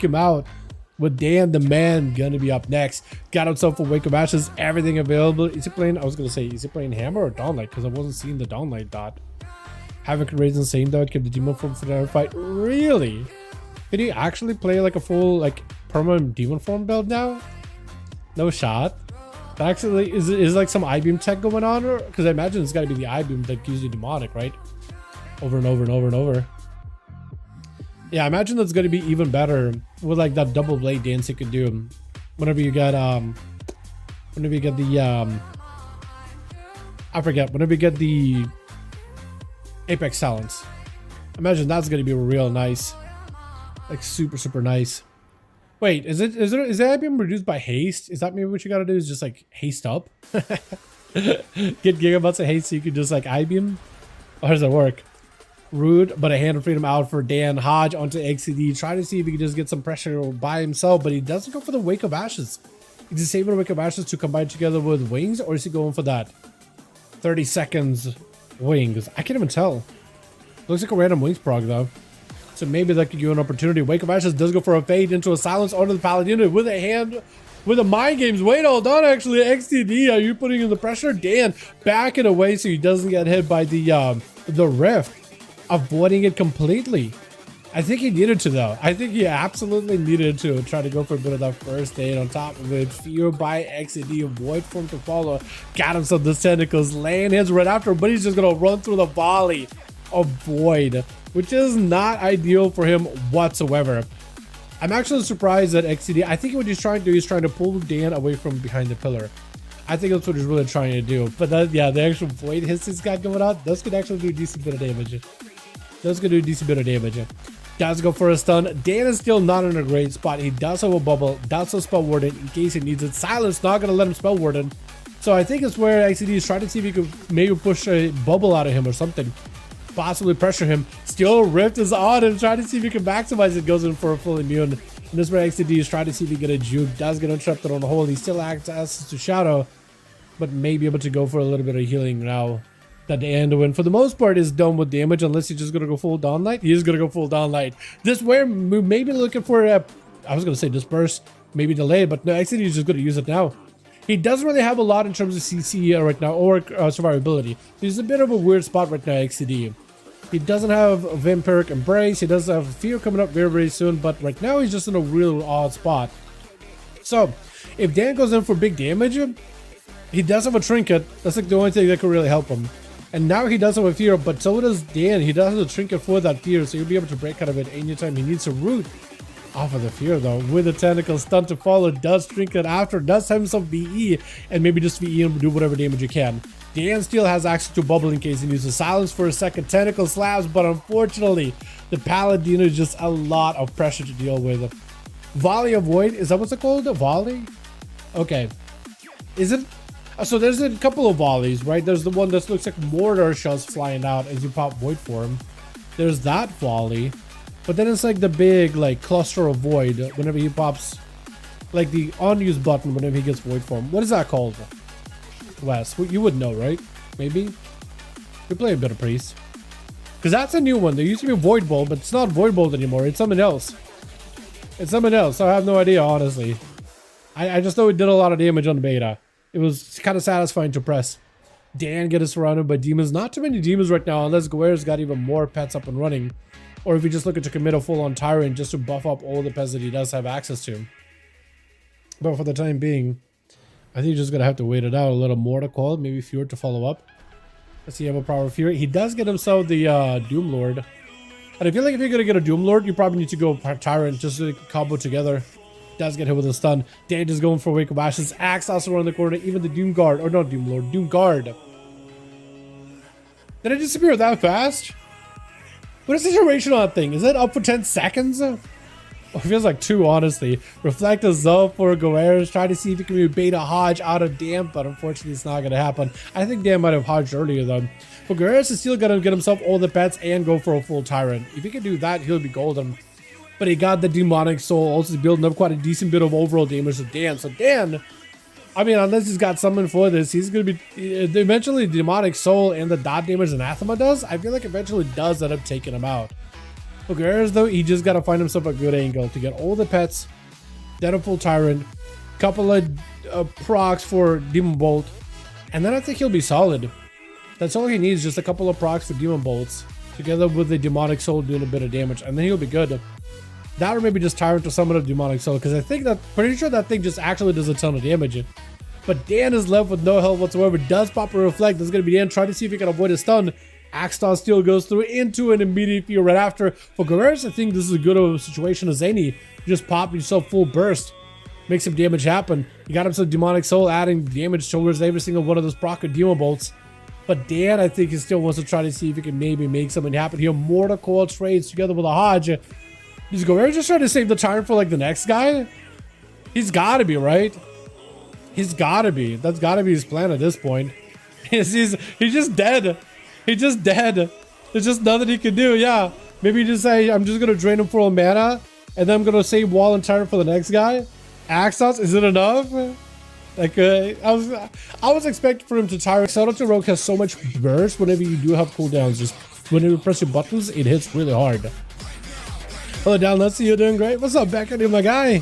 him out. With Dan the man gonna be up next. Got himself a Wake of Ashes, everything available. Is he playing, I was gonna say, is he playing Hammer or Dawnlight? Because I wasn't seeing the Dawnlight dot. Havoc raised insane dot, kept the demon form for the fight. Really? Did he actually play like a full like permanent demon form build now? No shot. That actually is like some I-beam tech going on, or because I imagine it's gotta be the I-beam that gives you demonic, right? Over and over and over and over. Yeah, I imagine that's going to be even better with like that double blade dance you could do whenever you get the I forget, whenever you get the Apex Talents. Imagine that's going to be real nice. Like super nice. Wait, is that being reduced by haste? Is that maybe what you got to do is just like haste up? Get gigabucks of haste so you can just like I-beam? How does that work? Rude, but a hand of freedom out for Dan. Hodge onto XCD. Try to see if he can just get some pressure by himself, but he doesn't go for the Wake of Ashes. Is he saving the Wake of Ashes to combine together with Wings, or is he going for that 30 seconds Wings? I can't even tell. Looks like a random Wings prog though. So maybe that could give you an opportunity. Wake of Ashes does go for a fade into a silence onto the Paladin with a hand. With the mind games, wait, hold on, actually, XTD, are you putting in the pressure? Dan backing away so he doesn't get hit by the rift. Avoiding it completely. I think he needed to though. I think he absolutely needed to try to go for a bit of that first aid. On top of it, fear by XD, void form to follow. Got himself the tentacles, laying his right after, but he's just gonna run through the volley of void, which is not ideal for him whatsoever. I'm actually surprised that XD, I think what he's trying to do is trying to pull Dan away from behind the pillar. I think that's what he's really trying to do. But that, yeah, the actual void hits he's got going on, those could actually do a decent bit of damage. Does go for a stun. Dan is still not in a great spot. He does have a bubble, does have spell warden in case he needs it. Silence not gonna let him spell warden. So I think it's where XCD is trying to see if he could maybe push a bubble out of him or something. Possibly pressure him. Still Rift is on him, trying to see if he can maximize it. Goes in for a full immune. And this is where XCD is trying to see if he can get a juke. Does get interrupted on the hole. He still acts as to Shadow, but may be able to go for a little bit of healing now. That the Anduin, for the most part, is done with damage unless he's just gonna go full Dawnlight. He is gonna go full Dawnlight. This where we may be looking for a, I was gonna say disperse, maybe delay, but no, actually he's just gonna use it now. He doesn't really have a lot in terms of CC right now or survivability. He's a bit of a weird spot right now, XCD. He doesn't have a Vampiric Embrace. He does have Fear coming up very soon, but right now he's just in a real odd spot. So if Dan goes in for big damage, he does have a Trinket. That's like the only thing that could really help him. And now he does have a fear, but so does Dan. He does have a trinket for that fear, so he'll be able to break out of it anytime he needs to root off of the fear, though. With a tentacle stun to follow, does trinket after, does have himself VE, and maybe just VE and do whatever damage you can. Dan still has access to bubble in case he needs to silence for a second. Tentacle slabs, but unfortunately, the Paladin is just a lot of pressure to deal with. Volley of Void, is that what's it called? A volley? Okay. Is it? So there's a couple of volleys, right? There's the one that looks like mortar shells flying out as you pop void form. There's that volley, but then it's like the big like cluster of void whenever he pops, like the unused button whenever he gets void form. What is that called? Wes, you would know, right? Maybe you play a bit of priest, because that's a new one. There used to be a void bolt, but it's not void bolt anymore. It's something else. It's something else. I have no idea, honestly. I just know it did a lot of damage on the beta. It was kind of satisfying to press. Dan gets surrounded by demons. Not too many demons right now, unless Guerrero's got even more pets up and running. Or if you just looking to commit a full-on Tyrant just to buff up all the pets that he does have access to. But for the time being, I think you're just going to have to wait it out a little more to call it. Maybe Fear to follow up. Let's see, you have a power of Fear. He does get himself the Doom Lord. And I feel like if you're going to get a Doom Lord, you probably need to go Tyrant just to combo together. Does get hit with a stun. Dan is going for Wake of Ashes. Axe also around the corner. Even the Doom Guard, or not Doom Lord, Doom Guard. Did it disappear that fast? What is the duration on that thing? Is it up for 10 seconds? Oh, it feels like 2, honestly. Reflect a Zell for Guerrero's. Try to see if he can bait a Hodge out of Dan, but unfortunately it's not going to happen. I think Dan might have Hodged earlier though. But Guerrero's is still going to get himself all the pets and go for a full Tyrant. If he can do that, he'll be golden. But he got the Demonic Soul, also building up quite a decent bit of overall damage to Dan. So Dan, I mean, unless he's got something for this, he's going to be... Eventually, Demonic Soul and the dot damage Anathema does, I feel like eventually does end up taking him out. For Guerreros though, he just gotta find himself a good angle to get all the pets, then a full Tyrant, couple of procs for Demon Bolt, and then I think he'll be solid. That's all he needs, just a couple of procs for Demon Bolts, together with the Demonic Soul doing a bit of damage, and then he'll be good. That or maybe just Tyrant to summon a Demonic Soul, because I think that, pretty sure that thing just actually does a ton of damage. But Dan is left with no health whatsoever, does pop a Reflect. That's going to be Dan trying to see if he can avoid a stun. Axton Steel goes through into an immediate fear right after. For Guerreros, I think this is as good of a situation as any. You just pop yourself full burst, make some damage happen. You got himself Demonic Soul, adding damage towards every single one of those proc Demon Bolts. But Dan, I think he still wants to try to see if he can maybe make something happen here. Mortal Coil trades together with a Hodge. Is Guerreros just trying to save the Tyrant for like the next guy? He's got to be, right? He's got to be. That's got to be his plan at this point. He's just dead. He's just dead. There's just nothing he can do. Yeah. Maybe just say, I'm just going to drain him for all mana, and then I'm going to save Wall and Tyrant for the next guy. Axos, is it enough? Like, I was expecting for him to Tyrant. Shout out to Rogue has so much burst whenever you do have cooldowns. Just whenever you press your buttons, it hits really hard. Hello, down. Let's see you doing great. What's up, Beckett, my guy?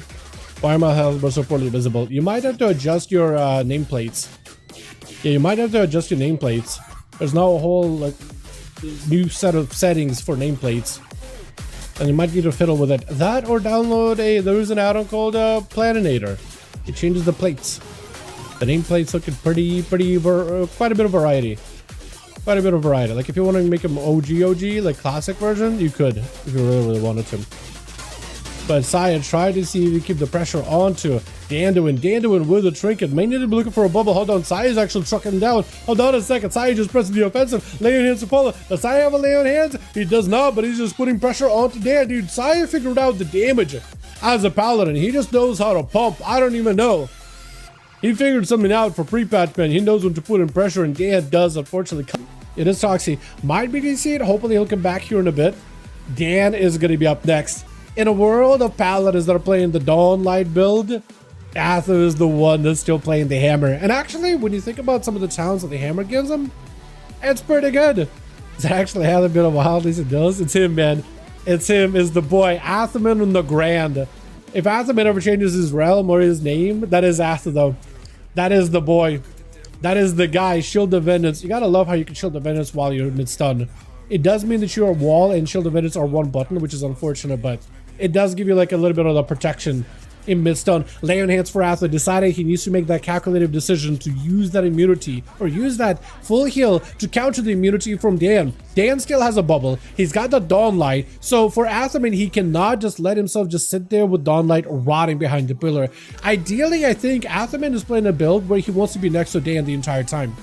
Why are my health so poorly visible? You might have to adjust your nameplates. Yeah, you might have to adjust your nameplates. There's now a whole like new set of settings for nameplates, and you might need to fiddle with it. That or download there's an add-on called Planinator. It changes the plates. The nameplates looking quite a bit of variety. Quite a bit of variety. Like if you want to make them OG, like classic version, you could if you really wanted to. But Saya tried to see if you keep the pressure onto Danduin with a trinket. May need to be looking for a bubble. Hold on, Saya's actually trucking him down. Hold on a second. Saya just pressing the offensive. Lay on hands to follow. Does Saya have a lay on hands? He does not, but he's just putting pressure onto Dan. Dude, Saya figured out the damage as a paladin. He just knows how to pump. I don't even know. He figured something out for pre-patch, man. He knows when to put in pressure, and Dan does, unfortunately. It is Toxie. Might be DC. Hopefully he'll come back here in a bit. Dan is going to be up next. In a world of paladins that are playing the Dawnlight build, Atha is the one that's still playing the hammer. And actually, when you think about some of the talents that the hammer gives him, it's pretty good. It's actually had a bit of a while, at least it does. It's him, man. It's him, is the boy. Athaman in the Grand. If Athaman ever changes his realm or his name, that is Atha, though. That is the boy. That is the guy. Shield of Vengeance. You gotta love how you can Shield of Vengeance while you're mid-stun. It does mean that your wall and Shield of Vengeance are one button, which is unfortunate, but it does give you like a little bit of the protection in mid-stun. Lay on hands for Atha decided he needs to make that calculative decision to use that immunity or use that full heal to counter the immunity from Dan. Dan still has a bubble. He's got the Dawnlight. So for Athaman, he cannot just let himself just sit there with Dawnlight rotting behind the pillar. Ideally, I think Athaman is playing a build where he wants to be next to Dan the entire time.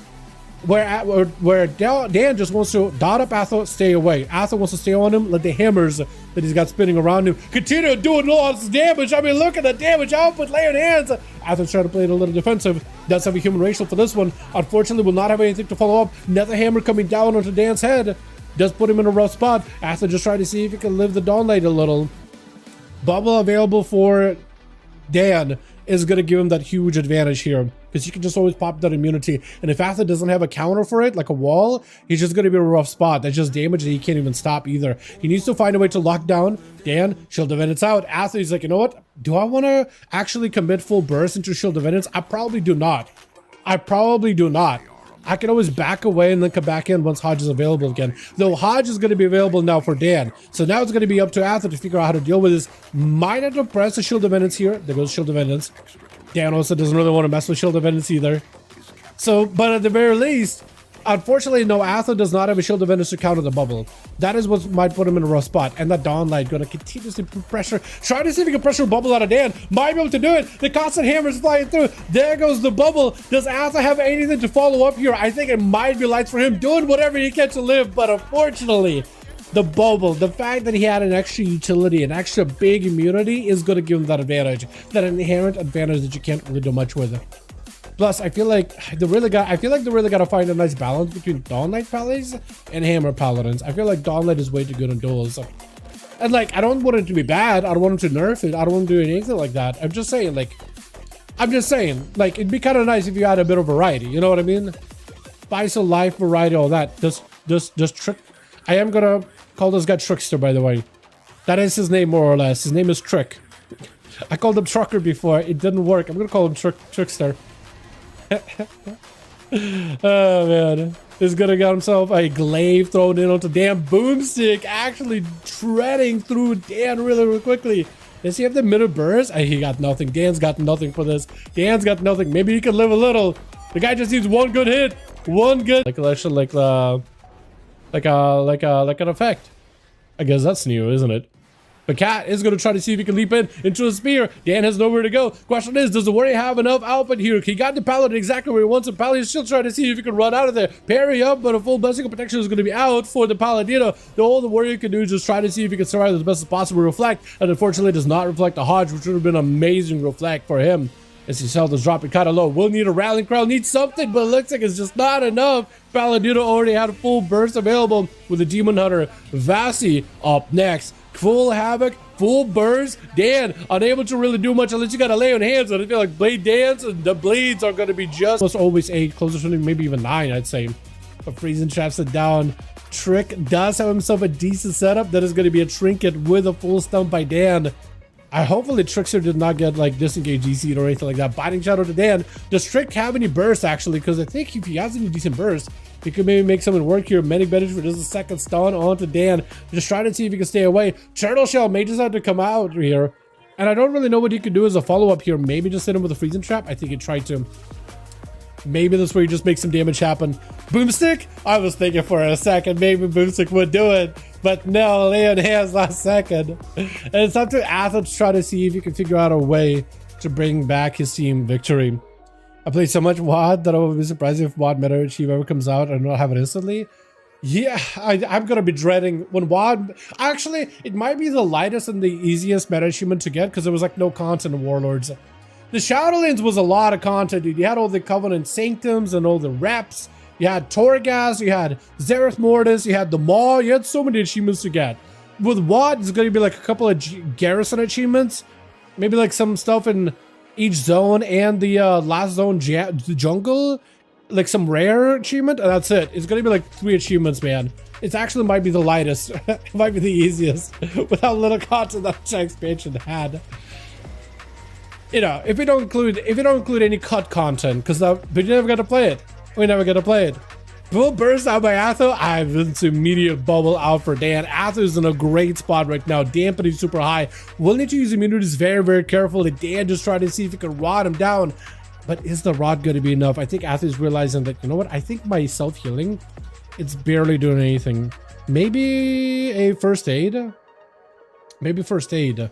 Where Dan just wants to dot up Atha, stay away. Atha wants to stay on him, let the hammers that he's got spinning around him continue doing lots of damage. I mean, look at the damage output, laying hands. Atha's trying to play it a little defensive. Does have a human racial for this one. Unfortunately, will not have anything to follow up. Another hammer coming down onto Dan's head. Does put him in a rough spot. Atha just trying to see if he can live the Dawnlight a little. Bubble available for Dan is going to give him that huge advantage here, because you can just always pop that immunity. And if Atha doesn't have a counter for it, like a wall, he's just going to be a rough spot. That's just damage that he can't even stop either. He needs to find a way to lock down Dan. Shield of Vengeance out. Atha, he's like, you know what? Do I want to actually commit full burst into Shield of Vengeance? I probably do not. I probably do not. I can always back away and then come back in once Hodge is available again. Though Hodge is going to be available now for Dan. So now it's going to be up to Atha to figure out how to deal with this. Might have to press the Shield of Vengeance here. There goes Shield of Vengeance. Dan also doesn't really want to mess with Shield of Vengeance either. So, but at the very least, unfortunately, no, Atha does not have a Shield of Vengeance to counter the bubble. That is what might put him in a rough spot. And that Dawnlight going to continuously put pressure. Try to see if he can pressure a bubble out of Dan. Might be able to do it. The constant hammers flying through. There goes the bubble. Does Atha have anything to follow up here? I think it might be lights for him, doing whatever he can to live. But unfortunately, the bubble, the fact that he had an extra utility, an extra big immunity, is going to give him that advantage. That inherent advantage that you can't really do much with. Plus, I feel like they really got to find a nice balance between Dawnlight Paladins and Hammer Paladins. I feel like Dawnlight is way too good in duels. And like, I don't want it to be bad. I don't want him to nerf it. I don't want to do anything like that. I'm just saying, like, it'd be kind of nice if you had a bit of variety. You know what I mean? Spice of life, variety, all that. Just trick. I am gonna call this guy Trickster, by the way. That is his name, more or less. His name is Trick. I called him Trucker before. It didn't work. I'm gonna call him Trickster. Oh, man. He's gonna get himself a glaive thrown in onto Dan. Boomstick actually treading through Dan really quickly. Does he have the middle burst? He got nothing. Dan's got nothing for this. Dan's got nothing. Maybe he can live a little. The guy just needs one good hit. One good... Like an effect. I guess that's new, isn't it? But Cat is going to try to see if he can leap into a spear. Dan has nowhere to go. Question is, does the warrior have enough output here? He got the Paladin exactly where he wants him. Paladin is still trying to see if he can run out of there. Parry up, but a full blessing of protection is going to be out for the Paladino. All the warrior can do is just try to see if he can survive as best as possible. Reflect, and unfortunately does not reflect the Hodge, which would have been an amazing reflect for him. As his health is dropping kind of low. Will need a rallying cry, needs something, but it looks like it's just not enough. Paladino already had a full burst available with the Demon Hunter. Vasi up next. Full havoc, full burst. Dan unable to really do much unless you gotta lay on hands. And I feel like blade dance and the blades are gonna be just almost always 8, closer to maybe even 9, I'd say. But Freezing traps it down. Trick does have himself a decent setup. That is gonna be a trinket with a full stun by Dan. Hopefully Trickster did not get like disengage EC or anything like that. Biting Shadow to Dan. Does Trick have any burst actually? Because I think if he has any decent burst, he could maybe make something work here. Medic Bench for just a second stun onto Dan. Just trying to see if he can stay away. Turtle Shell may just have to come out here. And I don't really know what he could do as a follow-up here. Maybe just hit him with a Freezing Trap. I think he tried to. Maybe this way he just makes some damage happen. Boomstick? I was thinking for a second maybe Boomstick would do it. But no, lay on hands last second. And it's up to Atho to try to see if he can figure out a way to bring back his team victory. I played so much WoD that I would be surprised if WoD Meta Achieve ever comes out and not have it instantly. Yeah, I'm gonna be dreading when WoD... Actually, it might be the lightest and the easiest meta achievement to get because there was like no content in Warlords. The Shadowlands was a lot of content, dude. You had all the Covenant Sanctums and all the reps. You had Torghast, you had Zereth Mortis, you had the Maw. You had so many achievements to get. With WoD, it's going to be like a couple of garrison achievements. Maybe like some stuff in each zone and the last zone, the jungle. Like some rare achievement, and that's it. It's going to be like 3 achievements, man. It actually might be the lightest. It might be the easiest. With how little content that expansion had. You know, if we don't include any cut content, because we never got to play it. We never get to play it. Full burst out by Atho. I've been to immediate bubble out for Dan. Atho's in a great spot right now. Dampening super high. Will need to use immunities very carefully. Dan just trying to see if he can rod him down. But is the rod going to be enough? I think Atho's realizing that, you know what? I think my self-healing, it's barely doing anything. Maybe a first aid? Maybe first aid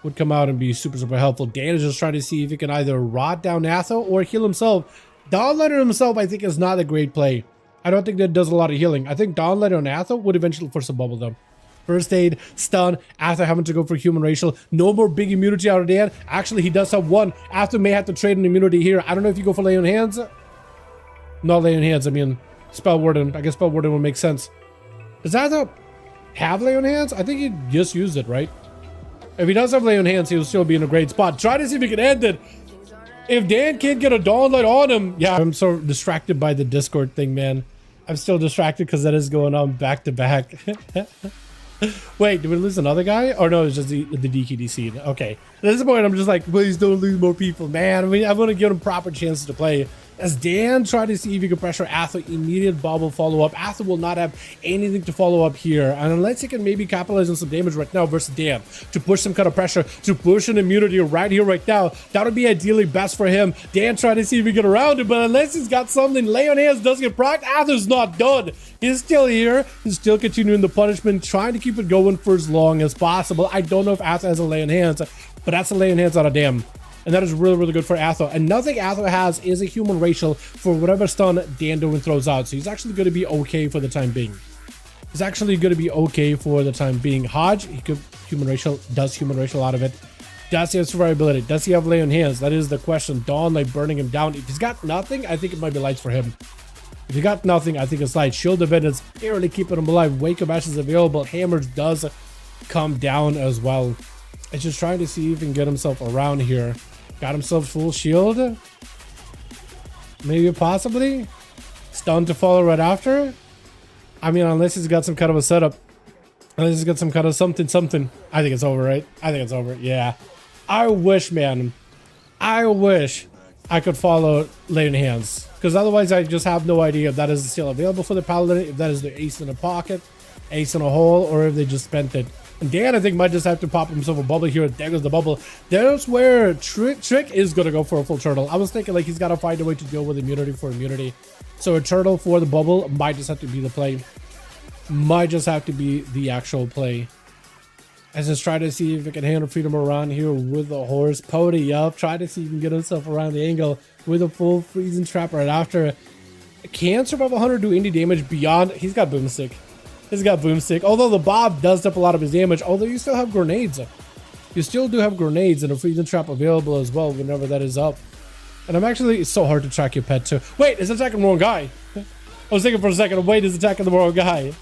would come out and be super helpful. Dan is just trying to see if he can either rod down Atho or heal himself. Dawnlighter himself, I think, is not a great play. I don't think that does a lot of healing. I think Dawnlighter on Atho would eventually force a bubble though. First aid, stun, Atho having to go for human racial. No more big immunity out of Dan. Actually, he does have one. Atho may have to trade an immunity here. I don't know if you go for lay on hands. Not lay on hands, I mean Spell Warden. I guess Spell Warden would make sense. Does Atho have lay on hands? I think he just used it, right? If he does have lay on hands, he'll still be in a great spot. Try to see if he can end it. If Dan can't get a Dawnlight on him, yeah, I'm so distracted by the Discord thing, man. I'm still distracted because that is going on back to back. Wait, did we lose another guy? Or no, it's just the DKDC. Okay. At this point, I'm just like, please don't lose more people, man. I mean, I want to give them proper chances to play. As Dan tried to see if he could pressure Atho, immediate bubble follow-up. Atho will not have anything to follow up here. And unless he can maybe capitalize on some damage right now versus Dan, to push some kind of pressure, to push an immunity right here, right now, that would be ideally best for him. Dan tried to see if he could get around it, but unless he's got something, lay on hands doesn't get procced. Atho's not done. He's still here. He's still continuing the punishment, trying to keep it going for as long as possible. I don't know if Atho has a lay on hands, but that's a lay on hands on a Dan. And that is really good for Atho. And nothing Atho has is a human racial for whatever stun Dandoin throws out. So he's actually going to be okay for the time being. He's actually going to be okay for the time being. Hodge, he could human racial, does human racial out of it. Does he have survivability? Does he have lay on hands? That is the question. Dawn, like burning him down. If he's got nothing, I think it might be lights for him. If he got nothing, I think it's light. Shield of Vengeance, barely keeping him alive. Wake of Ashes available. Hammers does come down as well. It's just trying to see if he can get himself around here. Got himself full shield. Maybe possibly. Stun to follow right after. I mean, unless he's got some kind of a setup. Let's get some kind of something. I think it's over, right? I think it's over. Yeah. I wish, man. I wish I could follow Lay in Hands. Because otherwise I just have no idea if that is still available for the Paladin, if that is the ace in a pocket, ace in a hole, or if they just spent it. And Dan, I think, might just have to pop himself a bubble here. There goes the bubble. There's where Trick is going to go for a full turtle. I was thinking, like, he's got to find a way to deal with immunity for immunity. So a turtle for the bubble might just have to be the play. Might just have to be the actual play. Let's just try to see if we can handle freedom around here with the horse. Pody up. Try to see if he can get himself around the angle with a full freezing trap right after. Can survive 100, do any damage beyond. He's got boomstick. He's got boomstick. Although the bob does up a lot of his damage. Although you still have grenades. You still do have grenades and a freezing trap available as well whenever that is up. And I'm actually, it's so hard to track your pet too. Wait, it's attacking the wrong guy. I was thinking for a second, wait, it's attacking the wrong guy.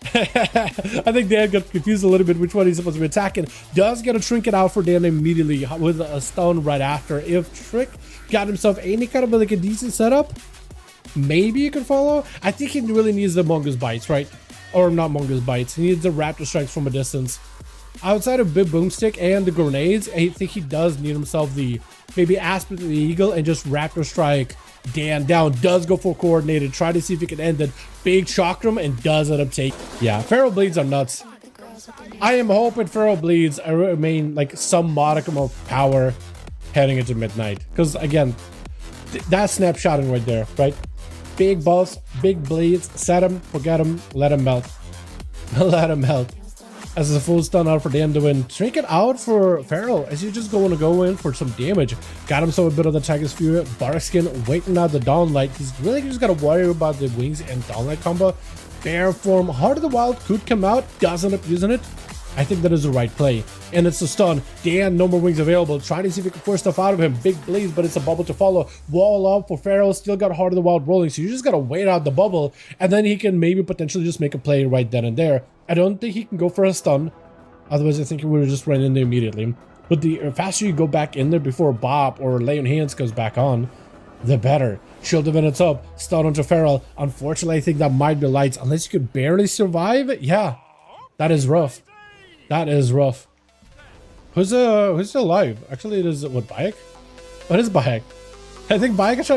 I think Dan got confused a little bit which one he's supposed to be attacking. Does get a trinket out for Dan immediately with a stone right after. If Trick got himself any kind of like a decent setup, maybe you could follow. I think he really needs the Mongoose Bites, right? Or not Mongoose Bites. He needs the Raptor Strikes from a distance. Outside of Big Boomstick and the grenades, I think he does need himself the maybe Aspect of the Eagle and just Raptor Strike Dan down. Does go for coordinated. Try to see if he can end it. Big Chakram and does end up taking. Yeah, Feral Bleeds are nuts. I am hoping Feral Bleeds remain like some modicum of power heading into midnight. Because again, that snapshotting right there, right? Big buffs, big bleeds, set him, forget him, let him melt. Let him melt. As a full stun out for Dan to win. Trinket out for Feral as he's just going to go in for some damage. Got himself a bit of the Tiger's Fury. Barkskin waiting out the Dawnlight. He's really just got to worry about the wings and Dawnlight combo. Bear form, Heart of the Wild could come out. Doesn't end up using it. I think that is the right play. And it's a stun. Dan, no more wings available. Trying to see if he can force stuff out of him. Big bleeds, but it's a bubble to follow. Wall up for Feral. Still got Heart of the Wild rolling. So you just got to wait out the bubble. And then he can maybe potentially just make a play right then and there. I don't think he can go for a stun. Otherwise, I think he would have just run in there immediately. But the faster you go back in there before Bob or Lay on Hands goes back on, the better. Shield of It's up. Stun onto Feral. Unfortunately, I think that might be lights. Unless you could barely survive. Yeah, that is rough. That is rough. Who's still alive? Actually, it is what, Bayek? What is Bayek? I think Bayek is trying